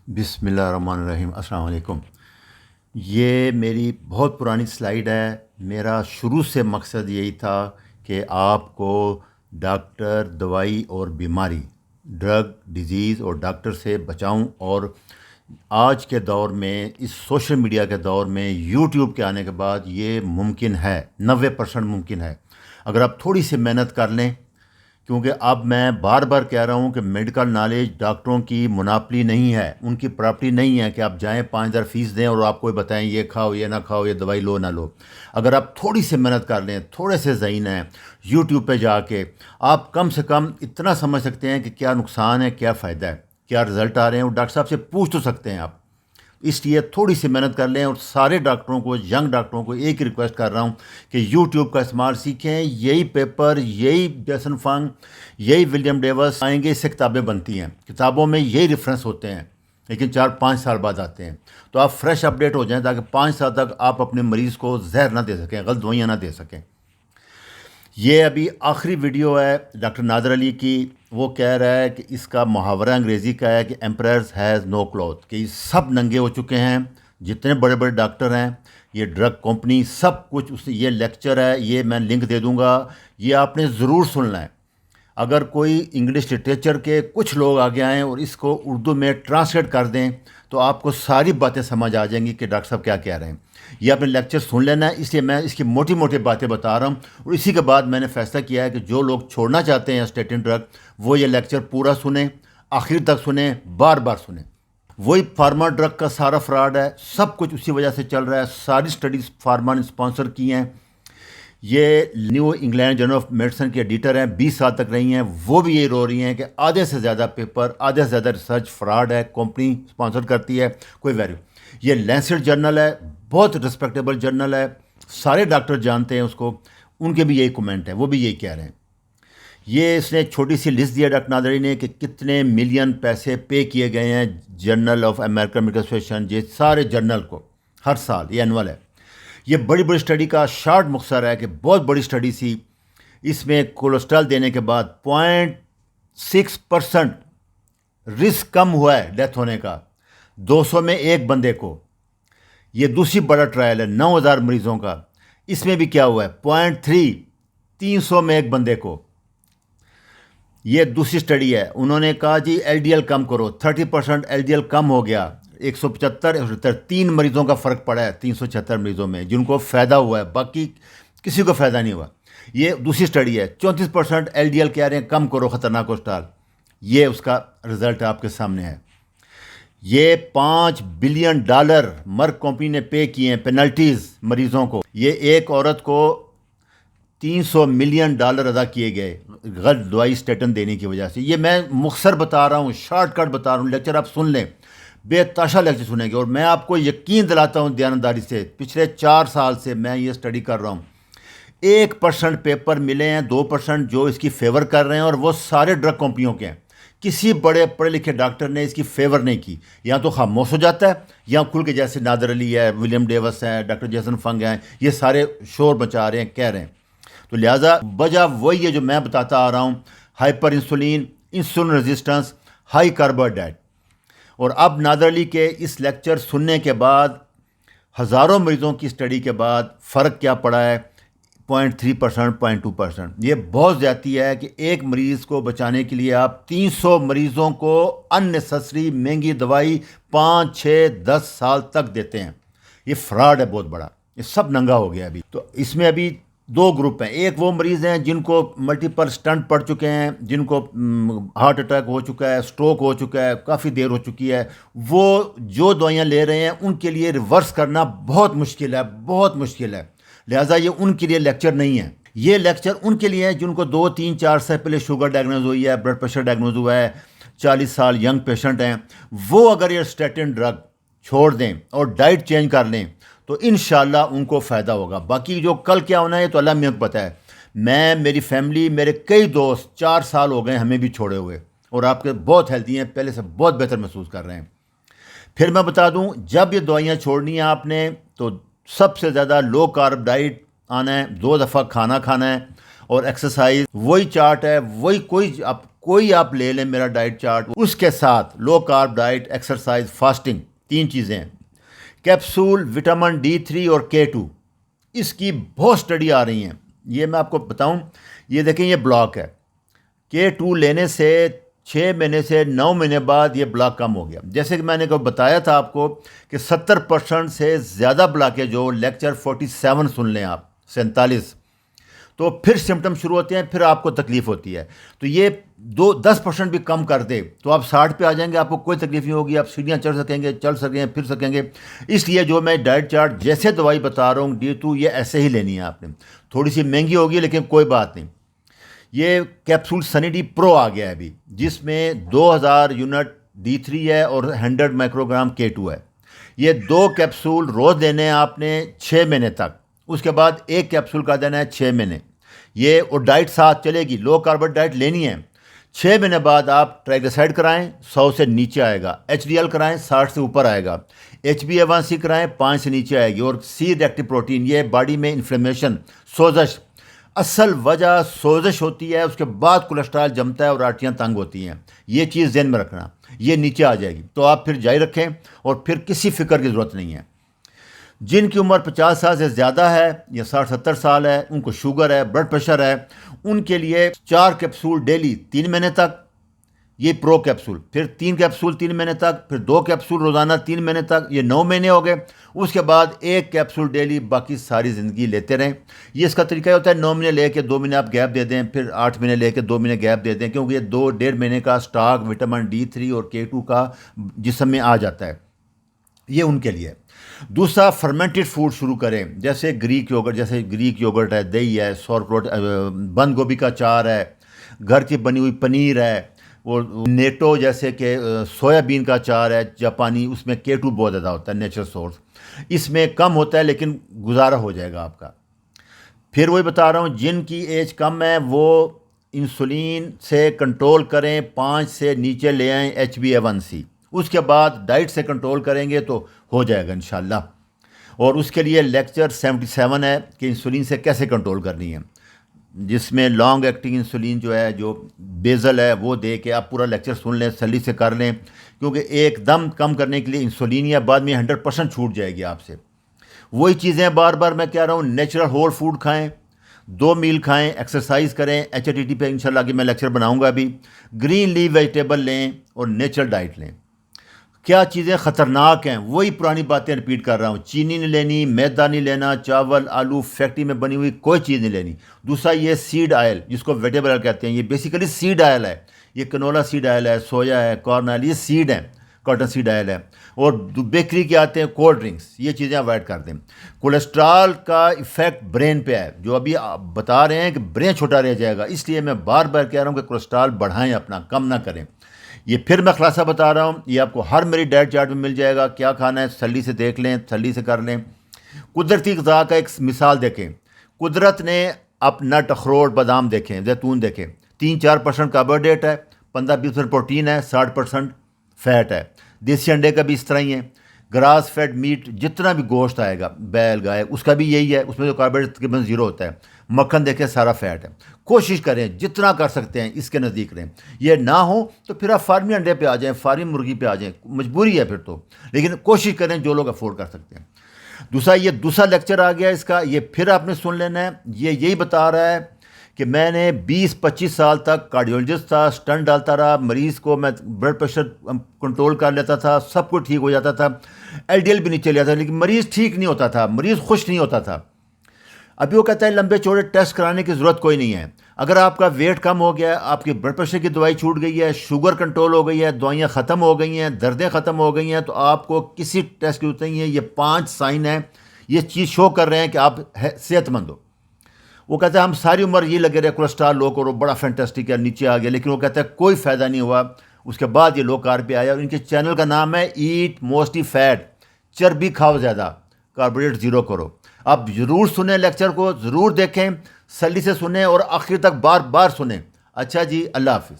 بسم اللہ الرحمن الرحیم۔ السلام علیکم۔ یہ میری بہت پرانی سلائیڈ ہے۔ میرا شروع سے مقصد یہی تھا کہ آپ کو ڈاکٹر، دوائی اور بیماری، ڈرگ، ڈیزیز اور ڈاکٹر سے بچاؤں، اور آج کے دور میں، اس سوشل میڈیا کے دور میں، یوٹیوب کے آنے کے بعد یہ ممکن ہے، 90% ممکن ہے اگر آپ تھوڑی سی محنت کر لیں۔ کیونکہ اب میں بار بار کہہ رہا ہوں کہ میڈیکل نالج ڈاکٹروں کی مناپلی نہیں ہے، ان کی پراپرٹی نہیں ہے کہ آپ جائیں 5,000 فیس دیں اور آپ کو بتائیں یہ کھاؤ یہ نہ کھاؤ، یہ دوائی لو نہ لو۔ اگر آپ تھوڑی سی محنت کر لیں، تھوڑے سے ذہین ہیں، یوٹیوب پہ جا کے آپ کم سے کم اتنا سمجھ سکتے ہیں کہ کیا نقصان ہے، کیا فائدہ ہے، کیا رزلٹ آ رہے ہیں، اور ڈاکٹر صاحب سے پوچھ تو سکتے ہیں آپ۔ اس لیے تھوڑی سی محنت کر لیں، اور سارے ڈاکٹروں کو، ینگ ڈاکٹروں کو ایک ریکویسٹ کر رہا ہوں کہ یوٹیوب کا استعمال سیکھیں۔ یہی پیپر، یہی جیسن فنگ، یہی ولیم ڈیوس آئیں گے، اس سے کتابیں بنتی ہیں، کتابوں میں یہی ریفرنس ہوتے ہیں، لیکن 4-5 سال بعد آتے ہیں۔ تو آپ فریش اپڈیٹ ہو جائیں تاکہ 5 سال تک آپ اپنے مریض کو زہر نہ دے سکیں، غلط دوائیاں نہ دے سکیں۔ یہ ابھی آخری ویڈیو ہے ڈاکٹر نادر علی کی۔ وہ کہہ رہا ہے کہ اس کا محاورہ انگریزی کا ہے کہ ایمپررز ہیز نو کلوتھ، کہ یہ سب ننگے ہو چکے ہیں، جتنے بڑے بڑے ڈاکٹر ہیں، یہ ڈرگ کمپنی، سب کچھ اس یہ لیکچر ہے، یہ میں لنک دے دوں گا، یہ آپ نے ضرور سننا ہے۔ اگر کوئی انگلش لٹریچر کے کچھ لوگ آگے آئیں اور اس کو اردو میں ٹرانسلیٹ کر دیں تو آپ کو ساری باتیں سمجھ آ جائیں گی کہ ڈاکٹر صاحب کیا کہہ رہے ہیں۔ یہ اپنے لیکچر سن لینا ہے، اس لیے میں اس کی موٹی موٹی باتیں بتا رہا ہوں، اور اسی کے بعد میں نے فیصلہ کیا ہے کہ جو لوگ چھوڑنا چاہتے ہیں اسٹیٹن ڈرگ، وہ یہ لیکچر پورا سنیں، آخر تک سنیں، بار بار سنیں۔ وہی فارما ڈرگ کا سارا فراڈ ہے، سب کچھ اسی وجہ سے چل رہا ہے، ساری سٹڈیز فارما نے اسپانسر کی ہیں۔ یہ New England Journal of Medicine کی ایڈیٹر ہیں، 20 سال تک رہی ہیں، وہ بھی یہی رو رہی ہیں کہ آدھے سے زیادہ پیپر، آدھے سے زیادہ ریسرچ فراڈ ہے، کمپنی اسپانسر کرتی ہے، کوئی ویلیو۔ یہ لینسٹ جرنل ہے، بہت رسپیکٹیبل جرنل ہے، سارے ڈاکٹر جانتے ہیں اس کو، ان کے بھی یہی کومنٹ ہے، وہ بھی یہی کہہ رہے ہیں۔ یہ اس نے چھوٹی سی لسٹ دیا ڈاکٹر نادری نے کہ کتنے ملین پیسے پے کیے گئے ہیں Journal of American Medical Association, یہ سارے جرنل کو ہر سال، یہ اینول ہے۔ یہ بڑی بڑی اسٹڈی کا شارٹ مختصر ہے کہ بہت بڑی اسٹڈی سی، اس میں کولیسٹرول دینے کے بعد 0.6% رسک کم ہوا ہے ڈیتھ ہونے کا، 200 میں ایک بندے کو۔ یہ دوسری بڑا ٹرائل ہے 9,000 مریضوں کا، اس میں بھی کیا ہوا ہے 0.3، 300 میں ایک بندے کو۔ یہ دوسری اسٹڈی ہے، انہوں نے کہا جی ایل ڈی ایل کم کرو، 30% ایل ڈی ایل کم ہو گیا، 175 3 مریضوں کا فرق پڑا ہے 376 مریضوں میں، جن کو فائدہ ہوا ہے، باقی کسی کو فائدہ نہیں ہوا۔ یہ دوسری اسٹڈی ہے، 34% ایل ڈی ایل کہہ رہے ہیں کم کرو خطرناک کولیسٹرول، یہ اس کا رزلٹ آپ کے سامنے ہے۔ یہ $5 بلین مرک کمپنی نے پے کیے ہیں پینلٹیز مریضوں کو، یہ ایک عورت کو $300 ملین ادا کیے گئے غلط دوائی اسٹیٹن دینے کی وجہ سے۔ یہ میں مختصر بتا رہا ہوں، شارٹ کٹ بتا رہا ہوں، لیکچر آپ سن لیں، بے تاشا لیکچر سنیں گے، اور میں آپ کو یقین دلاتا ہوں دیانتداری سے، پچھلے 4 سال سے میں یہ اسٹڈی کر رہا ہوں، 1% پیپر ملے ہیں، 2% جو اس کی فیور کر رہے ہیں، اور وہ سارے ڈرگ کمپنیوں کے ہیں۔ کسی بڑے پڑھے لکھے ڈاکٹر نے اس کی فیور نہیں کی، یا تو خاموش ہو جاتا ہے، یا کھل کے، جیسے نادر علی ہے، ولیم ڈیوس ہیں، ڈاکٹر جیسن فنگ ہیں، یہ سارے شور مچا رہے ہیں، کہہ رہے ہیں۔ تو لہٰذا وجہ وہی ہے جو میں بتاتا آ رہا ہوں، hyper insulin, insulin resistance, high carbohydrate. اور اب نادر علی کے اس لیکچر سننے کے بعد، ہزاروں مریضوں کی اسٹڈی کے بعد فرق کیا پڑا ہے، 0.3%، 0.2%۔ یہ بہت زیادتی ہے کہ ایک مریض کو بچانے کے لیے آپ 300 مریضوں کو ان نیسیسری مہنگی دوائی 5، 6، 10 سال تک دیتے ہیں۔ یہ فراڈ ہے بہت بڑا، یہ سب ننگا ہو گیا ابھی۔ تو اس میں ابھی 2 گروپ ہیں، ایک وہ مریض ہیں جن کو ملٹیپل سٹنٹ پڑ چکے ہیں، جن کو ہارٹ اٹیک ہو چکا ہے، سٹروک ہو چکا ہے، کافی دیر ہو چکی ہے، وہ جو دوائیاں لے رہے ہیں ان کے لیے ریورس کرنا بہت مشکل ہے، بہت مشکل ہے، لہٰذا یہ ان کے لیے لیکچر نہیں ہے۔ یہ لیکچر ان کے لیے ہے جن کو 2، 3، 4 سال پہلے شوگر ڈائگنوز ہوئی ہے، بلڈ پریشر ڈائگنوز ہوا ہے، 40 سال ینگ پیشنٹ ہیں، وہ اگر یہ اسٹیٹن ڈرگ چھوڑ دیں اور ڈائٹ چینج کر لیں تو انشاءاللہ ان کو فائدہ ہوگا۔ باقی جو کل کیا ہونا ہے تو اللہ میاں کو پتہ ہے۔ میری فیملی، میرے کئی دوست 4 سال ہو گئے ہمیں بھی چھوڑے ہوئے، اور آپ کے بہت ہیلدی ہیں، پہلے سے بہت بہتر محسوس کر رہے ہیں۔ پھر میں بتا دوں، جب یہ دوائیاں چھوڑنی ہیں آپ نے تو سب سے زیادہ لو کارب ڈائٹ آنا ہے، 2 دفعہ کھانا کھانا ہے، اور ایکسرسائز وہی چارٹ ہے، وہی، کوئی آپ کوئی آپ لے لیں میرا ڈائٹ چارٹ، اس کے ساتھ لو کارب ڈائٹ، ایکسرسائز، فاسٹنگ، 3 چیزیں ہیں۔ کیپسول وٹامن D3 اور K2، اس کی بہت سٹڈی آ رہی ہیں، یہ میں آپ کو بتاؤں، یہ دیکھیں یہ بلاک ہے، K2 لینے سے 6 مہینے سے 9 مہینے بعد یہ بلاک کم ہو گیا۔ جیسے کہ میں نے بتایا تھا آپ کو کہ 70% سے زیادہ بلاکیج جو لیکچر 47 سن لیں آپ، 47، تو پھر سمٹم شروع ہوتے ہیں، پھر آپ کو تکلیف ہوتی ہے۔ تو یہ 10% بھی کم کر دے تو آپ 60 پہ آ جائیں گے، آپ کو کوئی تکلیف نہیں ہوگی، آپ سیڑھیاں چڑھ سکیں گے، چل سکیں گے، پھر سکیں گے۔ اس لیے جو میں ڈائٹ چارٹ جیسے دوائی بتا رہا ہوں D2، یہ ایسے ہی لینی ہے آپ نے، تھوڑی سی مہنگی ہوگی لیکن کوئی بات نہیں۔ یہ کیپسول سنی ڈی پرو آ گیا ہے ابھی، جس میں 2000 یونٹ D3 ہے اور 100 مائکرو گرام K2 ہے۔ یہ 2 کیپسول روز لینے ہیں آپ نے 6 مہینے تک، اس کے بعد 1 کیپسول کا دینا ہے 6 مہینے۔ یہ اور ڈائٹ ساتھ چلے گی، لو کاربن ڈائٹ لینی ہے۔ 6 مہینے بعد آپ ٹرائیگلیسرائڈ کرائیں، 100 سے نیچے آئے گا، HDL کرائیں، 60 سے اوپر آئے گا، HbA1c کرائیں، 5 سے نیچے آئے گی، اور C ریئیکٹیو پروٹین، یہ باڈی میں انفلیمیشن، سوزش، اصل وجہ سوزش ہوتی ہے، اس کے بعد کولیسٹرول جمتا ہے اور آرٹریاں تنگ ہوتی ہیں، یہ چیز ذہن میں رکھنا، یہ نیچے آ جائے گی تو آپ پھر جاری رکھیں اور پھر کسی فکر کی ضرورت نہیں ہے۔ جن کی عمر 50 سال سے زیادہ ہے یا 60-70 سال ہے، ان کو شوگر ہے، بلڈ پریشر ہے، ان کے لیے 4 کیپسول ڈیلی 3 مہینے تک، یہ پرو کیپسول، پھر 3 کیپسول 3 مہینے تک، پھر 2 کیپسول روزانہ 3 مہینے تک، یہ 9 مہینے ہو گئے۔ اس کے بعد 1 کیپسول ڈیلی، باقی ساری زندگی لیتے رہیں۔ یہ اس کا طریقہ ہوتا ہے، 9 مہینے لے کے 2 مہینے آپ گیپ دے دیں، پھر 8 مہینے لے کے 2 مہینے گیپ دے دیں، کیونکہ یہ 2-1.5 مہینے کا سٹاک وٹامن D3 اور K2 کا جسم میں آ جاتا ہے، یہ ان کے لیے۔ دوسرا، فرمنٹڈ فوڈ شروع کریں، جیسے گریک یوگرٹ ہے، دہی ہے، سورپروٹ، بند گوبھی کا چار ہے، گھر کی بنی ہوئی پنیر ہے، اور نیٹو جیسے کہ سویا بین کا چار ہے جاپانی، اس میں K2 بہت زیادہ ہوتا ہے، نیچرل سورس، اس میں کم ہوتا ہے لیکن گزارا ہو جائے گا آپ کا۔ پھر وہی بتا رہا ہوں، جن کی ایج کم ہے وہ انسولین سے کنٹرول کریں، 5 سے نیچے لے آئیں HbA1c، اس کے بعد ڈائٹ سے کنٹرول کریں گے تو ہو جائے گا انشاءاللہ۔ اور اس کے لیے لیکچر 77 ہے کہ انسولین سے کیسے کنٹرول کرنی ہے، جس میں لانگ ایکٹنگ انسولین جو ہے، جو بیزل ہے، وہ دے کے آپ پورا لیکچر سن لیں، تسلی سے کر لیں، کیونکہ ایک دم کم کرنے کے لیے انسولین یا بعد میں 100% چھوٹ جائے گی آپ سے۔ وہی چیزیں بار بار میں کہہ رہا ہوں، نیچرل ہول فوڈ کھائیں، 2 میل کھائیں، ایکسرسائز کریں، HTT پہ انشاءاللہ کہ میں لیکچر بناؤں گا ابھی، گرین لیف ویجیٹیبل لیں اور نیچرل ڈائٹ لیں۔ کیا چیزیں خطرناک ہیں، وہی پرانی باتیں رپیٹ کر رہا ہوں، چینی نہیں لینی، میدا نہیں لینا، چاول، آلو، فیکٹری میں بنی ہوئی کوئی چیز نہیں لینی۔ دوسرا، یہ سیڈ آئل جس کو ویجیٹیبل آئل کہتے ہیں، یہ بیسیکلی سیڈ آئل ہے، یہ کنولا سیڈ آئل ہے، سویا ہے، کارن آئل، یہ سیڈ ہیں، کاٹن سیڈ آئل ہے، اور بیکری کے آتے ہیں کولڈ ڈرنکس، یہ چیزیں اوائڈ کر دیں۔ کولیسٹرول کا ایفیکٹ برین پہ ہے، جو ابھی آپ بتا رہے ہیں کہ برین چھوٹا رہ جائے گا، اس لیے میں بار بار کہہ رہا ہوں کہ کولیسٹرول بڑھائیں، اپنا کم نہ کریں۔ یہ پھر میں خلاصہ بتا رہا ہوں، یہ آپ کو ہر میری ڈائٹ چارٹ میں مل جائے گا، کیا کھانا ہے تسلی سے دیکھ لیں، تسلی سے کر لیں۔ قدرتی غذا کا ایک مثال دیکھیں، قدرت نے اب نٹ، اخروٹ، بادام دیکھیں، زیتون دیکھیں، 3-4% کاربوہائیڈریٹ ہے، 15-20% پروٹین ہے، 60% فیٹ ہے۔ دیسی انڈے کا بھی اس طرح ہی ہے، گراس فیڈ میٹ، جتنا بھی گوشت آئے گا، بیل، گائے، اس کا بھی یہی ہے، اس میں جو کاربوہائیڈریٹ تقریباً 0 ہوتا ہے۔ مکھن دیکھیں، سارا فیٹ ہے۔ کوشش کریں جتنا کر سکتے ہیں اس کے نزدیک رہیں، یہ نہ ہو تو پھر آپ فارمی انڈے پہ آ جائیں، فارمی مرغی پہ آ جائیں، مجبوری ہے پھر تو، لیکن کوشش کریں جو لوگ افورڈ کر سکتے ہیں۔ دوسرا، یہ دوسرا لیکچر آ گیا اس کا، یہ پھر آپ نے سن لینا ہے۔ یہ یہی بتا رہا ہے کہ میں نے 20-25 سال تک کارڈیولوجسٹ تھا، سٹنٹ ڈالتا رہا، مریض کو میں بلڈ پریشر کنٹرول کر لیتا تھا، سب کچھ ٹھیک ہو جاتا تھا، LDL بھی نیچے لے جاتا تھا، لیکن مریض ٹھیک نہیں ہوتا تھا، مریض خوش نہیں ہوتا تھا۔ ابھی وہ کہتا ہے لمبے چوڑے ٹیسٹ کرانے کی ضرورت کوئی نہیں ہے، اگر آپ کا ویٹ کم ہو گیا ہے، آپ کی بلڈ پریشر کی دوائی چھوٹ گئی ہے، شوگر کنٹرول ہو گئی ہے، دوائیاں ختم ہو گئی ہیں، دردیں ختم ہو گئی ہیں، تو آپ کو کسی ٹیسٹ کی ضرورت نہیں ہے۔ یہ 5 سائن ہیں، یہ چیز شو کر رہے ہیں کہ آپ صحت مند ہو۔ وہ کہتا ہے ہم ساری عمر یہ لگے رہے کولیسٹرول لو کرو، بڑا فینٹسٹک ہے، نیچے آ گیا، لیکن وہ کہتا ہے کوئی فائدہ نہیں ہوا۔ اس کے بعد یہ لو کارب پہ آیا، اور ان کے چینل کا نام ہے ایٹ موسٹلی فیٹ، چربی کھاؤ زیادہ، کاربوہائیڈریٹ 0 کرو۔ آپ ضرور سنیں لیکچر کو، ضرور دیکھیں، تسلی سے سنیں اور آخر تک بار بار سنیں۔ اچھا جی، اللہ حافظ۔